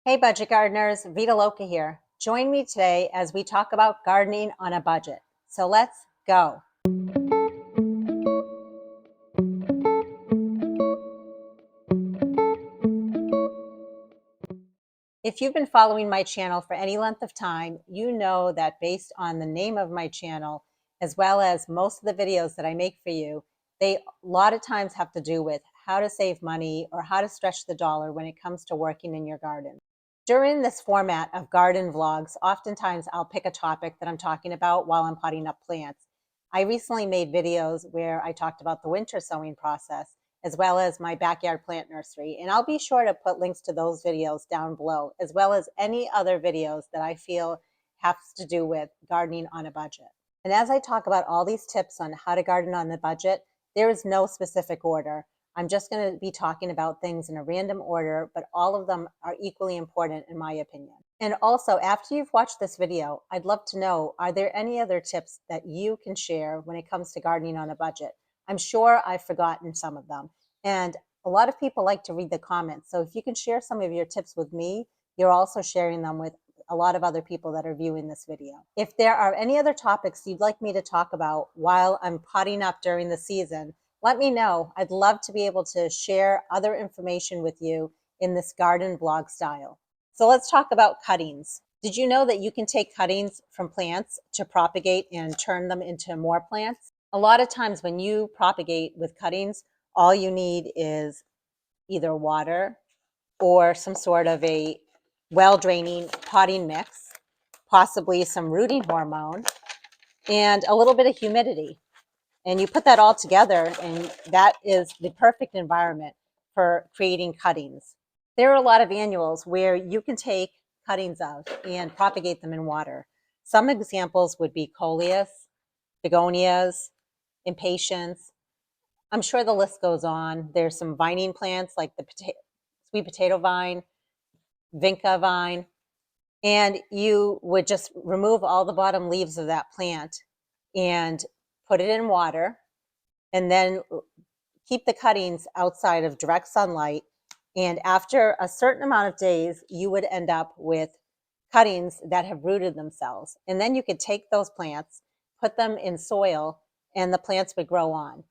Hey budget gardeners, Vita Loca here. Join me today as we talk about gardening on a budget. So let's go. If you've been following my channel for any length of time, you know that based on the name of my channel, as well as most of the videos that I make for you, they a lot of times have to do with how to save money or how to stretch the dollar when it comes to working in your garden. During this format of garden vlogs, oftentimes I'll pick a topic that I'm talking about while I'm potting up plants. I recently made videos where I talked about the winter sowing process, as well as my backyard plant nursery. And I'll be sure to put links to those videos down below, as well as any other videos that I feel has to do with gardening on a budget. And as I talk about all these tips on how to garden on a budget, there is no specific order. I'm just going to be talking about things in a random order, but all of them are equally important in my opinion. And also, after you've watched this video, I'd love to know, are there any other tips that you can share when it comes to gardening on a budget? I'm sure I've forgotten some of them. And a lot of people like to read the comments. So if you can share some of your tips with me, you're also sharing them with a lot of other people that are viewing this video. If there are any other topics you'd like me to talk about while I'm potting up during the season, let me know. I'd love to be able to share other information with you in this garden vlog style. So let's talk about cuttings. Did you know that you can take cuttings from plants to propagate and turn them into more plants? A lot of times when you propagate with cuttings, all you need is either water or some sort of a well-draining potting mix, possibly some rooting hormone, and a little bit of humidity. And you put that all together, and that is the perfect environment for creating cuttings. There are a lot of annuals where you can take cuttings of and propagate them in water. Some examples would be coleus, begonias, impatiens. I'm sure the list goes on. There's some vining plants like the sweet potato vine, vinca vine, and you would just remove all the bottom leaves of that plant and put it in water, and then keep the cuttings outside of direct sunlight. And after a certain amount of days, you would end up with cuttings that have rooted themselves. And then you could take those plants, put them in soil, and the plants would grow on.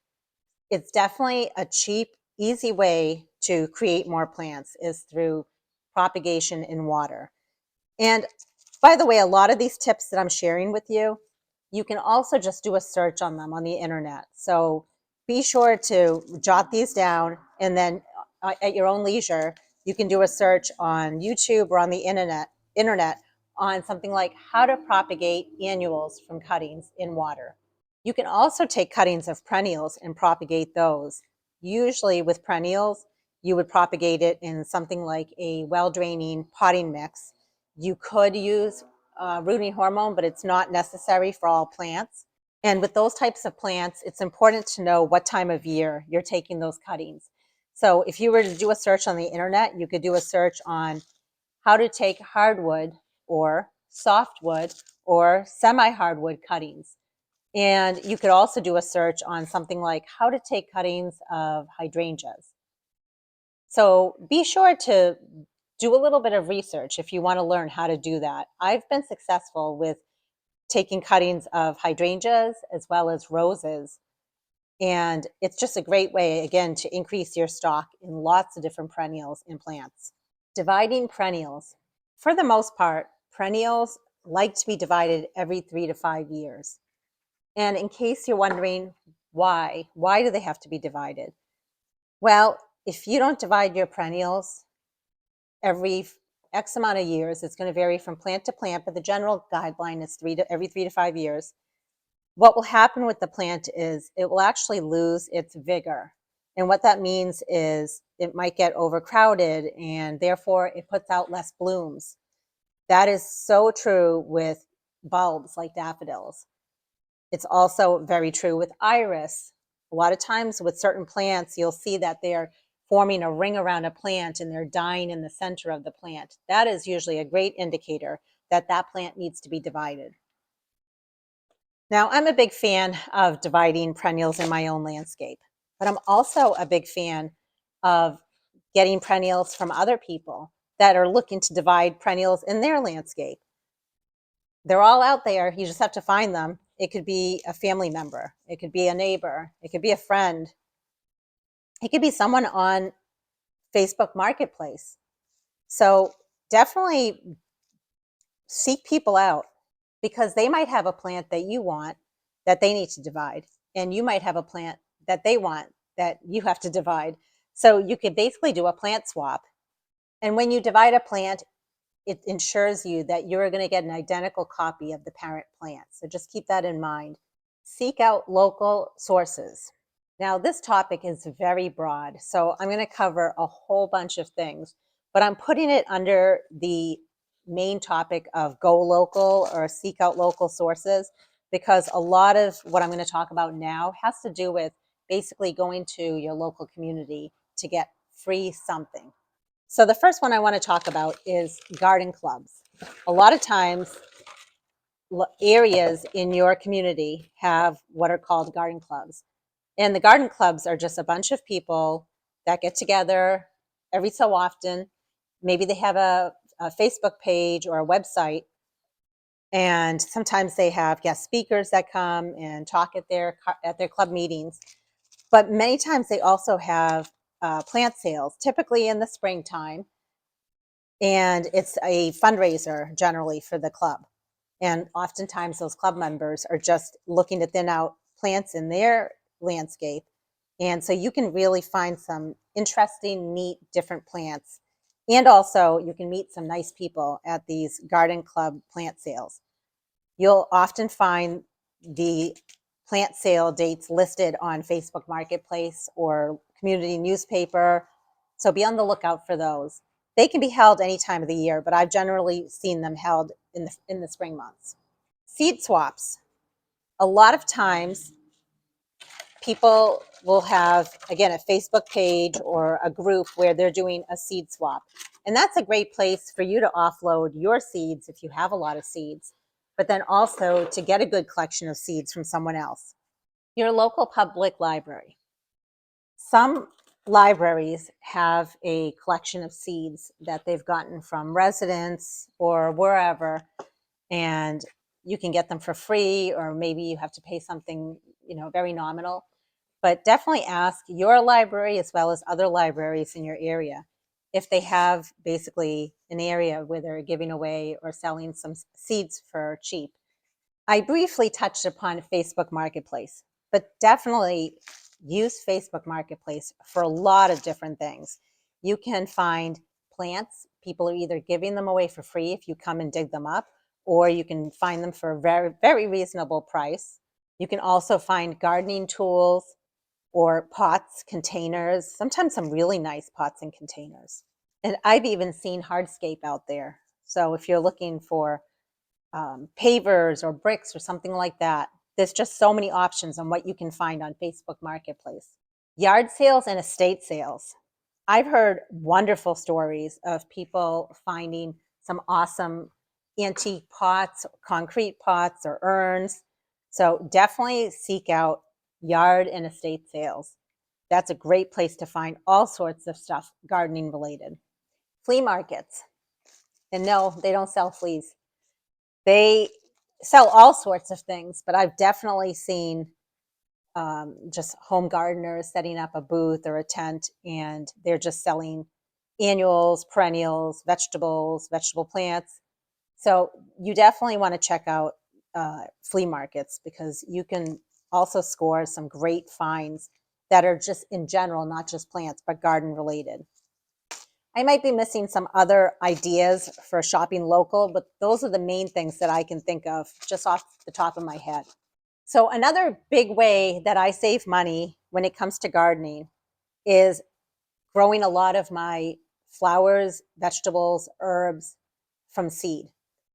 It's definitely a cheap, easy way to create more plants is through propagation in water. And by the way, a lot of these tips that I'm sharing with you, you can also just do a search on them on the internet. So be sure to jot these down, and then at your own leisure, you can do a search on YouTube or on the internet on something like how to propagate annuals from cuttings in water. You can also take cuttings of perennials and propagate those. Usually with perennials, you would propagate it in something like a well-draining potting mix. You could use rooting hormone, but it's not necessary for all plants. And with those types of plants, it's important to know what time of year you're taking those cuttings. So if you were to do a search on the internet, you could do a search on how to take hardwood or softwood or semi-hardwood cuttings. And you could also do a search on something like how to take cuttings of hydrangeas. So be sure to do a little bit of research if you want to learn how to do that. I've been successful with taking cuttings of hydrangeas as well as roses. And it's just a great way, again, to increase your stock in lots of different perennials and plants. Dividing perennials. For the most part, perennials like to be divided every 3 to 5 years. And in case you're wondering why do they have to be divided? Well, if you don't divide your perennials every X amount of years, it's going to vary from plant to plant, but the general guideline is every 3 to 5 years. What will happen with the plant is it will actually lose its vigor. And what that means is it might get overcrowded, and therefore it puts out less blooms. That is so true with bulbs like daffodils. It's also very true with iris. A lot of times with certain plants, you'll see that they're forming a ring around a plant and they're dying in the center of the plant. That is usually a great indicator that that plant needs to be divided. Now, I'm a big fan of dividing perennials in my own landscape, but I'm also a big fan of getting perennials from other people that are looking to divide perennials in their landscape. They're all out there. You just have to find them. It could be a family member. It could be a neighbor. It could be a friend. It could be someone on Facebook Marketplace. So definitely seek people out because they might have a plant that you want that they need to divide, and you might have a plant that they want that you have to divide. So you could basically do a plant swap. And when you divide a plant, it ensures you that you're going to get an identical copy of the parent plant. So just keep that in mind. Seek out local sources. Now, this topic is very broad, so I'm going to cover a whole bunch of things, but I'm putting it under the main topic of go local or seek out local sources because a lot of what I'm going to talk about now has to do with basically going to your local community to get free something. So the first one I want to talk about is garden clubs. A lot of times areas in your community have what are called garden clubs. And the garden clubs are just a bunch of people that get together every so often. Maybe they have a Facebook page or a website, and sometimes they have guest speakers that come and talk at their club meetings. But many times they also have plant sales, typically in the springtime, and it's a fundraiser generally for the club. And oftentimes those club members are just looking to thin out plants in their landscape. And so you can really find some interesting, neat, different plants. And also you can meet some nice people at these garden club plant sales. You'll often find the plant sale dates listed on Facebook Marketplace or community newspaper. So be on the lookout for those. They can be held any time of the year, but I've generally seen them held in the spring months. Seed swaps. A lot of times people will have, again, a Facebook page or a group where they're doing a seed swap. And that's a great place for you to offload your seeds if you have a lot of seeds, but then also to get a good collection of seeds from someone else. Your local public library. Some libraries have a collection of seeds that they've gotten from residents or wherever, and you can get them for free, or maybe you have to pay something, very nominal. But definitely ask your library as well as other libraries in your area if they have basically an area where they're giving away or selling some seeds for cheap. I briefly touched upon Facebook Marketplace, but definitely use Facebook Marketplace for a lot of different things. You can find plants. People are either giving them away for free if you come and dig them up, or you can find them for a very, very reasonable price. You can also find gardening tools or pots, containers, sometimes some really nice pots and containers. And I've even seen hardscape out there. So if you're looking for pavers or bricks or something like that, there's just so many options on what you can find on Facebook Marketplace. Yard sales and estate sales. I've heard wonderful stories of people finding some awesome antique pots, concrete pots, or urns. So definitely seek out yard and estate sales. That's a great place to find all sorts of stuff gardening related. Flea markets. And no, they don't sell fleas. They sell all sorts of things, but I've definitely seen just home gardeners setting up a booth or a tent, and they're just selling annuals, perennials, vegetables, vegetable plants. So you definitely want to check out flea markets because you can also score some great finds that are just in general, not just plants, but garden related. I might be missing some other ideas for shopping local, but those are the main things that I can think of just off the top of my head. So another big way that I save money when it comes to gardening is growing a lot of my flowers, vegetables, herbs from seed.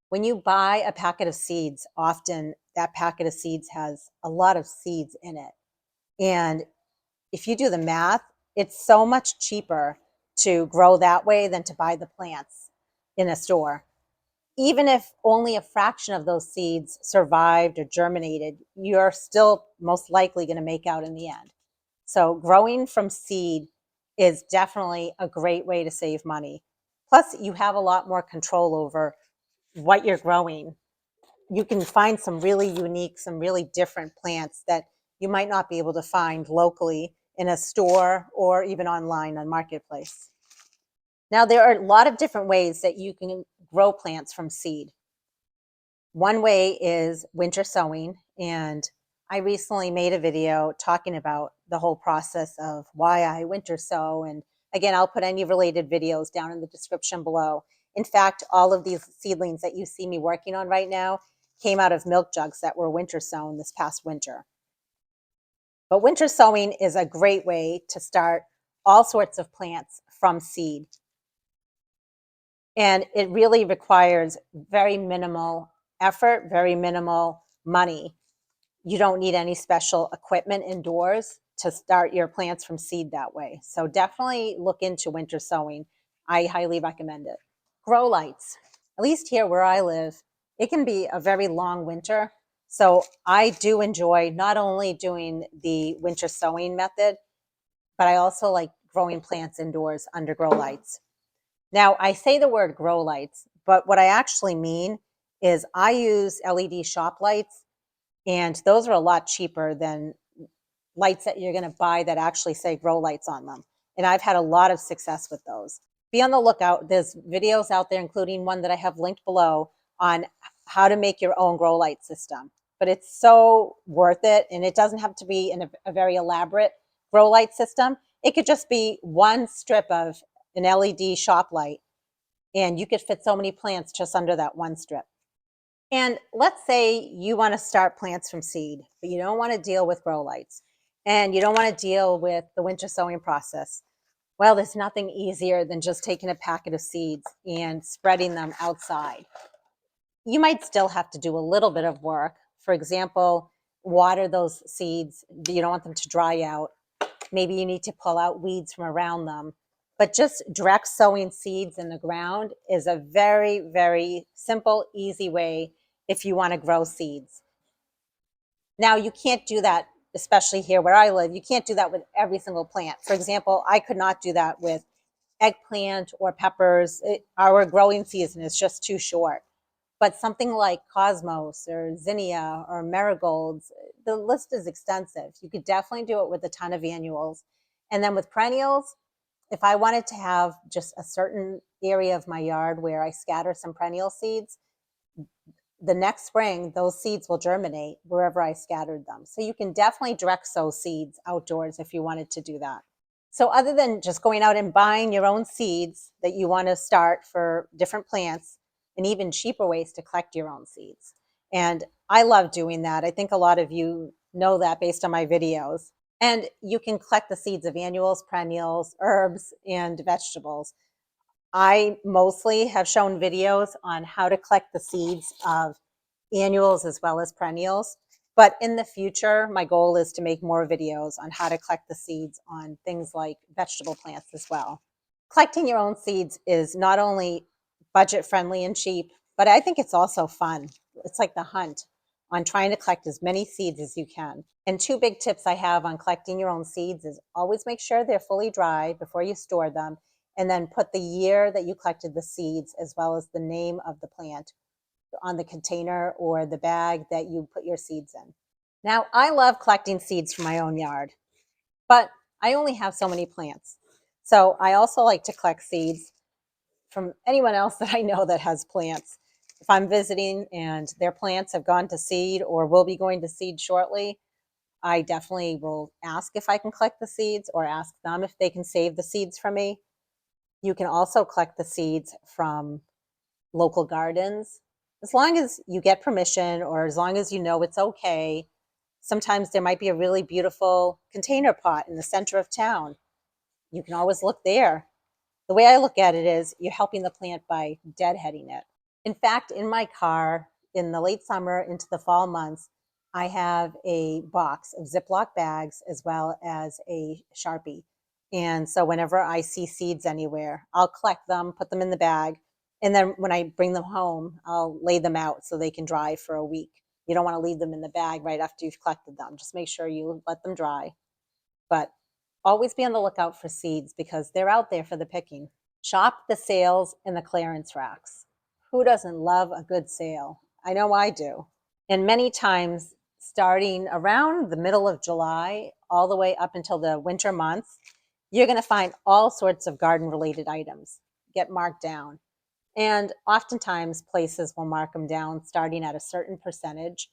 When you buy a packet of seeds, often that packet of seeds has a lot of seeds in it. And if you do the math, it's so much cheaper to grow that way than to buy the plants in a store. Even if only a fraction of those seeds survived or germinated, you're still most likely going to make out in the end. So growing from seed is definitely a great way to save money. Plus, you have a lot more control over what you're growing. You can find some really unique, some really different plants that you might not be able to find locally in a store or even online on Marketplace. Now, there are a lot of different ways that you can grow plants from seed. One way is winter sowing, and I recently made a video talking about the whole process of why I winter sow. And again, I'll put any related videos down in the description below. In fact, all of these seedlings that you see me working on right now came out of milk jugs that were winter sown this past winter. But winter sowing is a great way to start all sorts of plants from seed. And it really requires very minimal effort, very minimal money. You don't need any special equipment indoors to start your plants from seed that way. So definitely look into winter sowing. I highly recommend it. Grow lights. At least here where I live, it can be a very long winter. So I do enjoy not only doing the winter sowing method, but I also like growing plants indoors under grow lights. Now, I say the word grow lights, but what I actually mean is I use LED shop lights, and those are a lot cheaper than lights that you're going to buy that actually say grow lights on them. And I've had a lot of success with those. Be on the lookout. There's videos out there, including one that I have linked below on how to make your own grow light system. But it's so worth it. And it doesn't have to be in a very elaborate grow light system. It could just be one strip of an LED shop light, and you could fit so many plants just under that one strip. And let's say you want to start plants from seed, but you don't want to deal with grow lights and you don't want to deal with the winter sowing process. Well, there's nothing easier than just taking a packet of seeds and spreading them outside. You might still have to do a little bit of work. For example, water those seeds. You don't want them to dry out. Maybe you need to pull out weeds from around them. But just direct sowing seeds in the ground is a very, very simple, easy way if you want to grow seeds. Now, you can't do that, especially here where I live. You can't do that with every single plant. For example, I could not do that with eggplant or peppers. Our growing season is just too short. But something like cosmos or zinnia or marigolds, the list is extensive. You could definitely do it with a ton of annuals. And then with perennials, if I wanted to have just a certain area of my yard where I scatter some perennial seeds, the next spring, those seeds will germinate wherever I scattered them. So you can definitely direct sow seeds outdoors if you wanted to do that. So other than just going out and buying your own seeds that you want to start for different plants, and even cheaper ways to collect your own seeds. And I love doing that. I think a lot of you know that based on my videos. And you can collect the seeds of annuals, perennials, herbs, and vegetables. I mostly have shown videos on how to collect the seeds of annuals as well as perennials. But in the future, my goal is to make more videos on how to collect the seeds on things like vegetable plants as well. Collecting your own seeds is not only budget friendly and cheap, but I think it's also fun. It's like the hunt on trying to collect as many seeds as you can. And two big tips I have on collecting your own seeds is always make sure they're fully dry before you store them, and then put the year that you collected the seeds as well as the name of the plant on the container or the bag that you put your seeds in. Now, I love collecting seeds from my own yard, but I only have so many plants. So I also like to collect seeds from anyone else that I know that has plants. If I'm visiting and their plants have gone to seed or will be going to seed shortly, I definitely will ask if I can collect the seeds or ask them if they can save the seeds from me. You can also collect the seeds from local gardens. As long as you get permission or as long as you know it's okay, sometimes there might be a really beautiful container pot in the center of town. You can always look there. The way I look at it is you're helping the plant by deadheading it. In fact, in my car in the late summer into the fall months, I have a box of Ziploc bags as well as a Sharpie. And so whenever I see seeds anywhere, I'll collect them, put them in the bag, and then when I bring them home, I'll lay them out so they can dry for a week. You don't want to leave them in the bag right after you've collected them. Just make sure you let them dry. But always be on the lookout for seeds because they're out there for the picking. Shop the sales in the clearance racks. Who doesn't love a good sale? I know I do. And many times, starting around the middle of July, all the way up until the winter months, you're going to find all sorts of garden related items get marked down. And oftentimes, places will mark them down starting at a certain percentage.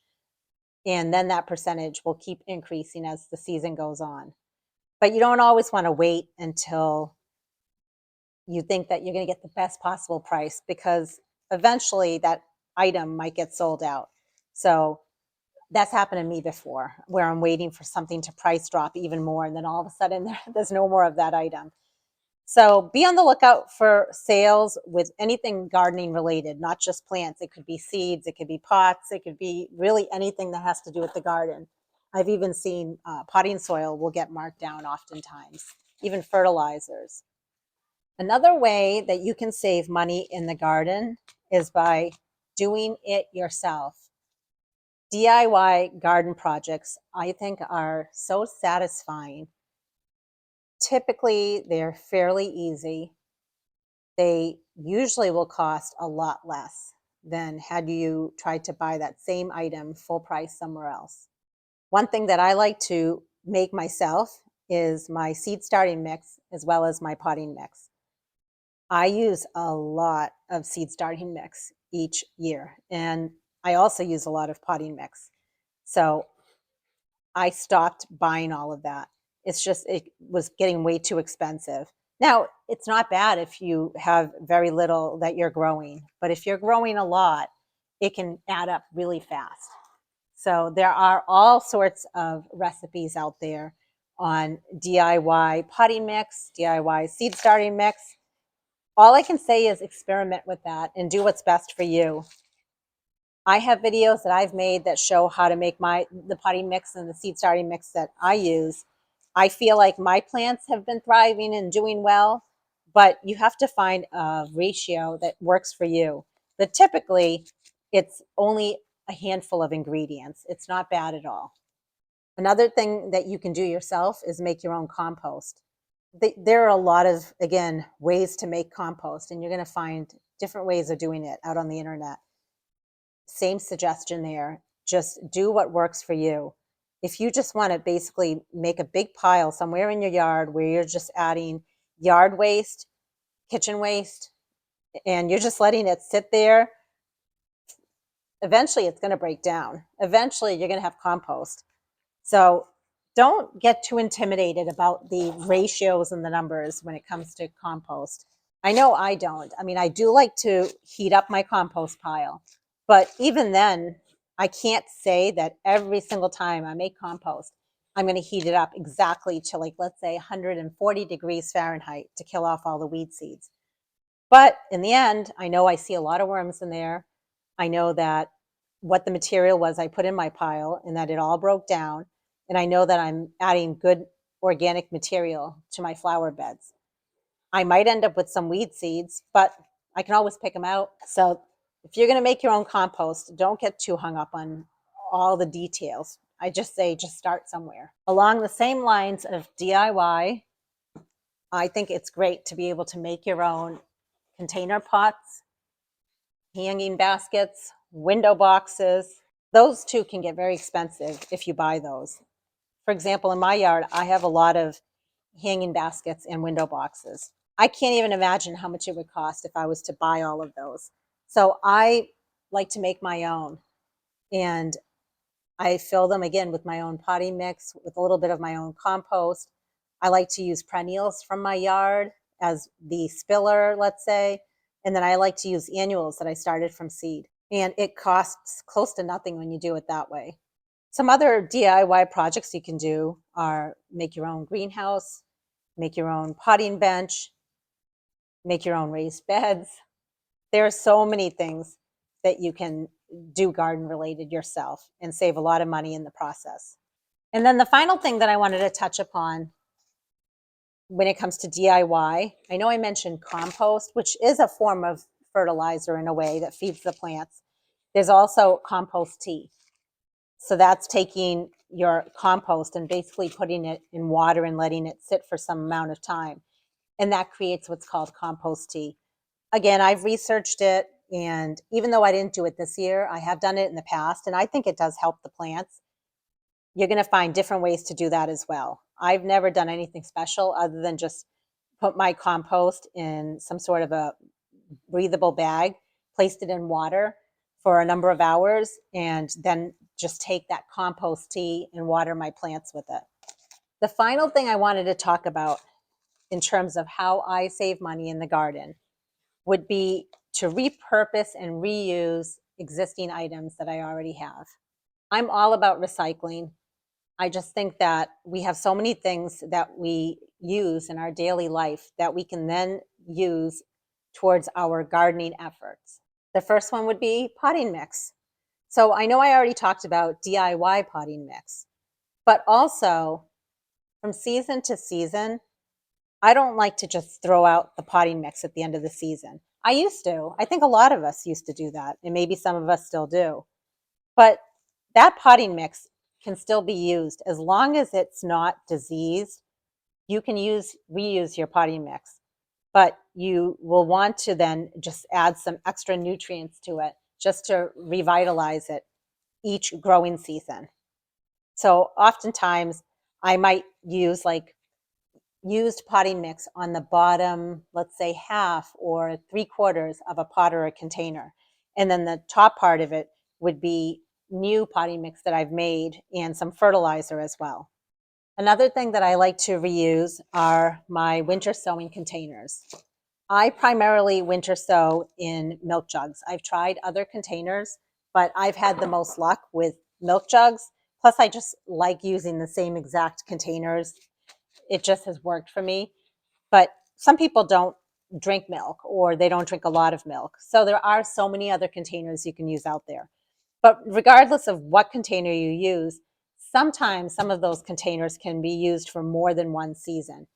And then that percentage will keep increasing as the season goes on. But you don't always want to wait until you think that you're going to get the best possible price, because eventually that item might get sold out. So that's happened to me before, where I'm waiting for something to price drop even more, and then all of a sudden there's no more of that item. So be on the lookout for sales with anything gardening related, not just plants. It could be seeds, it could be pots, it could be really anything that has to do with the garden. I've even seen potting soil will get marked down oftentimes, even fertilizers. Another way that you can save money in the garden is by doing it yourself. DIY garden projects, I think, are so satisfying. Typically, they're fairly easy. They usually will cost a lot less than had you tried to buy that same item full price somewhere else. One thing that I like to make myself is my seed starting mix as well as my potting mix. I use a lot of seed starting mix each year, and I also use a lot of potting mix. So I stopped buying all of that. It's just, it was getting way too expensive. Now, it's not bad if you have very little that you're growing, but if you're growing a lot, it can add up really fast. So there are all sorts of recipes out there on DIY potting mix, DIY seed starting mix. All I can say is experiment with that and do what's best for you. I have videos that I've made that show how to make the potting mix and the seed starting mix that I use. I feel like my plants have been thriving and doing well, but you have to find a ratio that works for you. But typically, it's only a handful of ingredients. It's not bad at all. Another thing that you can do yourself is make your own compost. There are a lot of, again, ways to make compost, and you're going to find different ways of doing it out on the internet. Same suggestion there. Just do what works for you. If you just want to basically make a big pile somewhere in your yard where you're just adding yard waste, kitchen waste, and you're just letting it sit there, eventually it's going to break down. Eventually you're going to have compost. So don't get too intimidated about the ratios and the numbers when it comes to compost. I know I don't. I mean, I do like to heat up my compost pile, but even then, I can't say that every single time I make compost, I'm going to heat it up exactly to, like, let's say 140 degrees Fahrenheit to kill off all the weed seeds. But in the end, I know I see a lot of worms in there. I know that what the material was I put in my pile and that it all broke down. And I know that I'm adding good organic material to my flower beds. I might end up with some weed seeds, but I can always pick them out. So if you're going to make your own compost, don't get too hung up on all the details. I just say just start somewhere. Along the same lines of DIY, I think it's great to be able to make your own container pots, hanging baskets, window boxes. Those too can get very expensive if you buy those. For example, in my yard, I have a lot of hanging baskets and window boxes. I can't even imagine how much it would cost if I was to buy all of those. So I like to make my own, and I fill them again with my own potting mix, with a little bit of my own compost. I like to use perennials from my yard as the spiller, let's say, and then I like to use annuals that I started from seed. And it costs close to nothing when you do it that way. Some other DIY projects you can do are make your own greenhouse, make your own potting bench, make your own raised beds. There are so many things that you can do garden related yourself and save a lot of money in the process. And then the final thing that I wanted to touch upon when it comes to DIY, I know I mentioned compost, which is a form of fertilizer in a way that feeds the plants. There's also compost tea. So that's taking your compost and basically putting it in water and letting it sit for some amount of time. and that creates what's called compost tea. Again, I've researched it, and even though I didn't do it this year, I have done it in the past, and I think it does help the plants. You're going to find different ways to do that as well. I've never done anything special other than just put my compost in some sort of a breathable bag, placed it in water for a number of hours, and then just take that compost tea and water my plants with it. The final thing I wanted to talk about in terms of how I save money in the garden would be to repurpose and reuse existing items that I already have. I'm all about recycling. I just think that we have so many things that we use in our daily life that we can then use towards our gardening efforts. The first one would be potting mix. So I know I already talked about DIY potting mix, but also from season to season, I don't like to just throw out the potting mix at the end of the season. I used to. I think a lot of us used to do that, and maybe some of us still do. But that potting mix can still be used as long as it's not diseased. You can reuse your potting mix, but you will want to then just add some extra nutrients to it just to revitalize it each growing season. So oftentimes I might use like used potting mix on the bottom, let's say half or 3/4 of a pot or a container. And then the top part of it would be new potting mix that I've made and some fertilizer as well. Another thing that I like to reuse are my winter sowing containers. I primarily winter sow in milk jugs. I've tried other containers, but I've had the most luck with milk jugs. Plus, I just like using the same exact containers. It just has worked for me. But some people don't drink milk or they don't drink a lot of milk. So there are so many other containers you can use out there. But regardless of what container you use, sometimes some of those containers can be used for more than one season.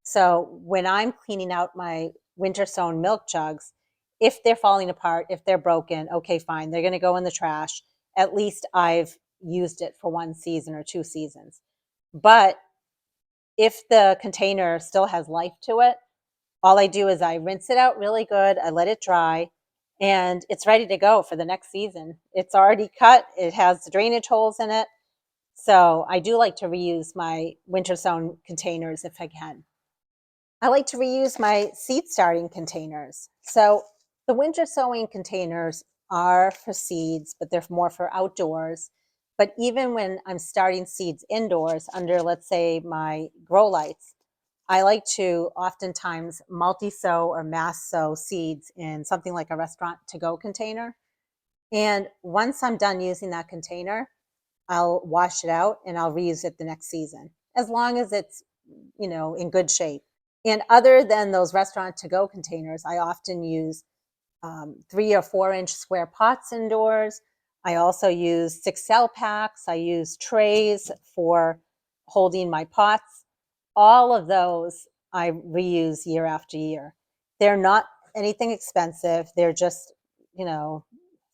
So when I'm cleaning out my winter sown milk jugs, if they're falling apart, if they're broken, okay, fine, they're going to go in the trash. At least I've used it for one season or 2 seasons. But if the container still has life to it, all I do is I rinse it out really good, I let it dry, and it's ready to go for the next season. It's already cut, it has drainage holes in it. So I do like to reuse my winter sown containers if I can. I like to reuse my seed starting containers. So the winter sowing containers are for seeds, but they're more for outdoors. But even when I'm starting seeds indoors under, let's say, my grow lights, I like to oftentimes multi-sow or mass sow seeds in something like a restaurant to-go container. And once I'm done using that container, I'll wash it out and I'll reuse it the next season, as long as it's, in good shape. And other than those restaurant to-go containers, I often use 3 or 4 inch square pots indoors. I also use 6 cell packs. I use trays for holding my pots. All of those I reuse year after year. They're not anything expensive. They're just, you know,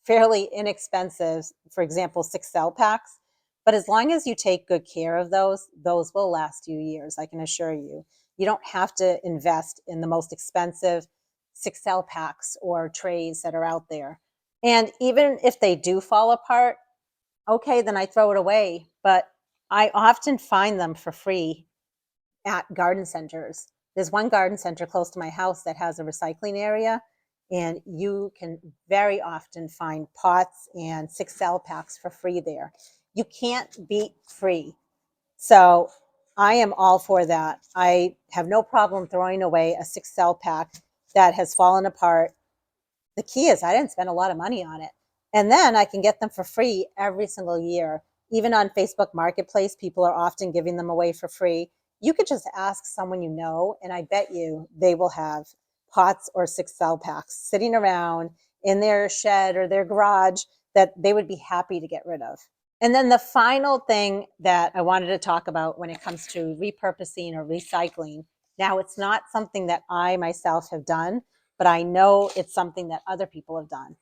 fairly inexpensive. For example, 6 cell packs. But as long as you take good care of those will last you years, I can assure you. You don't have to invest in the most expensive 6 cell packs or trays that are out there. And even if they do fall apart, okay, then I throw it away. But I often find them for free at garden centers. There's one garden center close to my house that has a recycling area, and you can very often find pots and 6 cell packs for free there. You can't beat free. So I am all for that. I have no problem throwing away a 6 cell pack that has fallen apart. The key is I didn't spend a lot of money on it. And then I can get them for free every single year. Even on Facebook Marketplace, people are often giving them away for free. You could just ask someone you know, and I bet you they will have pots or 6 cell packs sitting around in their shed or their garage that they would be happy to get rid of. And then the final thing that I wanted to talk about when it comes to repurposing or recycling, now it's not something that I myself have done, but I know it's something that other people have done,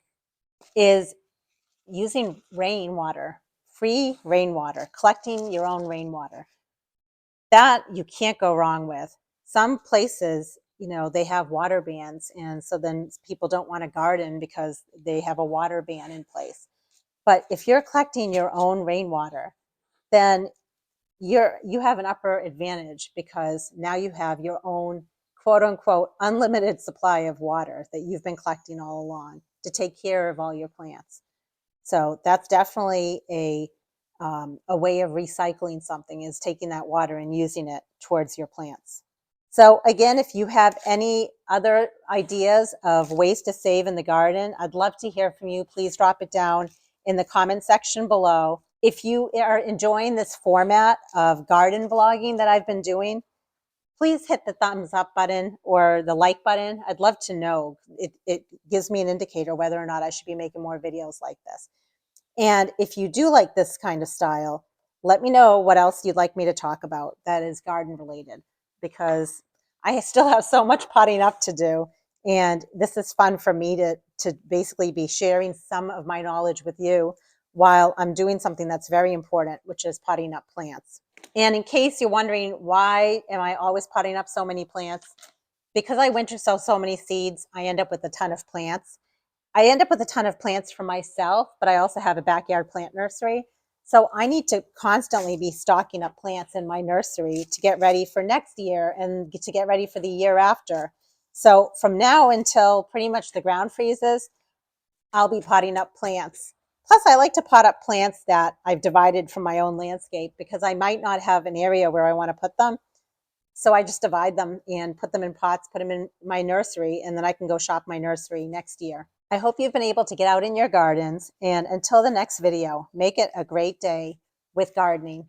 is using rainwater, free rainwater, collecting your own rainwater. That you can't go wrong with. Some places they have water bans. And so then people don't want to garden because they have a water ban in place. But if you're collecting your own rainwater, then you have an upper advantage because now you have your own quote unquote unlimited supply of water that you've been collecting all along to take care of all your plants. So that's definitely a way of recycling something, is taking that water and using it towards your plants. So again, if you have any other ideas of ways to save in the garden, I'd love to hear from you. Please drop it down in the comment section below. If you are enjoying this format of garden vlogging that I've been doing, please hit the thumbs up button or the like button. I'd love to know. It gives me an indicator whether or not I should be making more videos like this. And if you do like this kind of style, let me know what else you'd like me to talk about that is garden related, because I still have so much potting up to do. And this is fun for me to basically be sharing some of my knowledge with you while I'm doing something that's very important, which is potting up plants. And in case you're wondering, why am I always potting up so many plants? Because I winter sow so many seeds, I end up with a ton of plants. I end up with a ton of plants for myself, but I also have a backyard plant nursery. So I need to constantly be stocking up plants in my nursery to get ready for next year and to get ready for the year after. So from now until pretty much the ground freezes, I'll be potting up plants. Plus, I like to pot up plants that I've divided from my own landscape because I might not have an area where I want to put them. So I just divide them and put them in pots, put them in my nursery, and then I can go shop my nursery next year. I hope you've been able to get out in your gardens. And until the next video, make it a great day with gardening.